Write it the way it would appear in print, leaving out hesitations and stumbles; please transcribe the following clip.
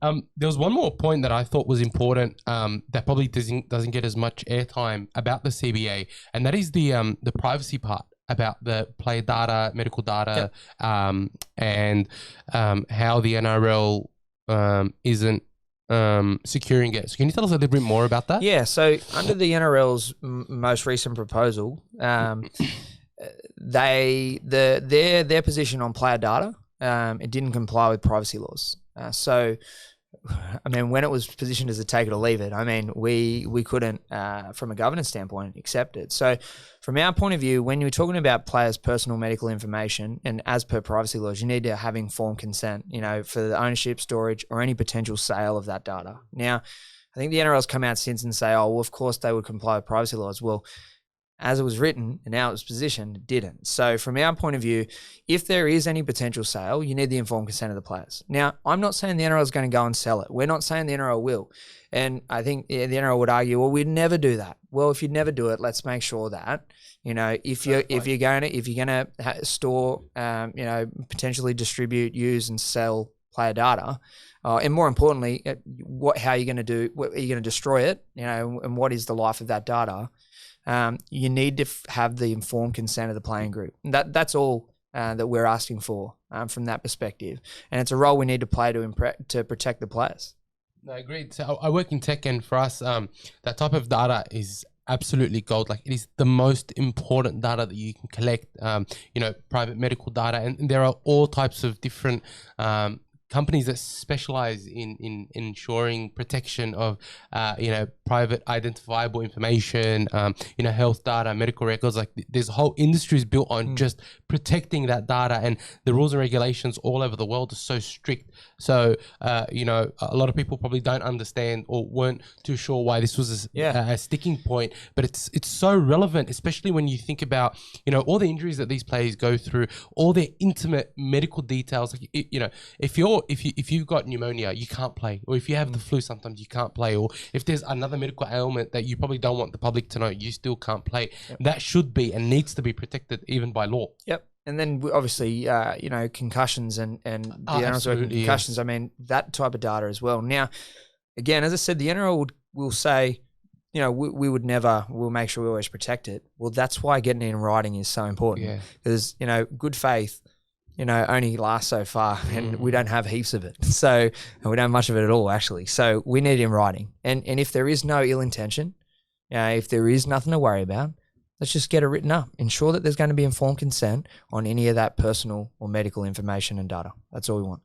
There was one more point that I thought was important that probably doesn't get as much airtime about the CBA, and that is the privacy part about the player data, medical data, and how the NRL isn't securing it. So can you tell us a little bit more about that? Yeah, so under the NRL's most recent proposal, their position on player data, it didn't comply with privacy laws. So, I mean, when it was positioned as a take it or leave it, I mean, we couldn't, from a governance standpoint, accept it. So from our point of view, when you're talking about players' personal medical information, and as per privacy laws, you need to have informed consent, you know, for the ownership, storage, or any potential sale of that data. Now, I think the NRL's come out since and say, oh, well, of course they would comply with privacy laws. Well, as it was written and how it was positioned, it didn't. So from our point of view, if there is any potential sale, you need the informed consent of the players. Now, I'm not saying the NRL is going to go and sell it. We're not saying the NRL will. And I think the NRL would argue, well, we'd never do that. Well, if you'd never do it, let's make sure that, you know, if you're going to store, you know, potentially distribute, use, and sell player data, and more importantly, how are you going to do? Are you going to destroy it? You know, and what is the life of that data? You need to have the informed consent of the playing group. That's all that we're asking for from that perspective, and it's a role we need to play to protect the players. No, agreed. So I work in tech, and for us, that type of data is absolutely gold. Like, it is the most important data that you can collect. You know, private medical data, and there are all types of different companies that specialize in ensuring protection of, you know, private identifiable information, you know, health data, medical records. Like, there's whole industries built on just protecting that data, and the rules and regulations all over the world are so strict. So, you know, a lot of people probably don't understand or weren't too sure why this was a sticking point, but it's so relevant, especially when you think about, you know, all the injuries that these players go through, all their intimate medical details. Like, you know, if you've got pneumonia, you can't play, or if you have the flu, sometimes you can't play, or if there's another medical ailment that you probably don't want the public to know, you still can't play. That should be and needs to be protected even by law. And then obviously, you know, concussions and the NRL concussions. Yes. I mean, that type of data as well. Now, again, as I said, the NRL will say, you know, we'll make sure we always protect it. Well, that's why getting it in writing is so important, because, you know, good faith, you know, only lasts so far, and we don't have heaps of it. So, and we don't have much of it at all, actually. So we need it in writing. And if there is no ill intention, if there is nothing to worry about, let's just get it written up. Ensure that there's going to be informed consent on any of that personal or medical information and data. That's all we want.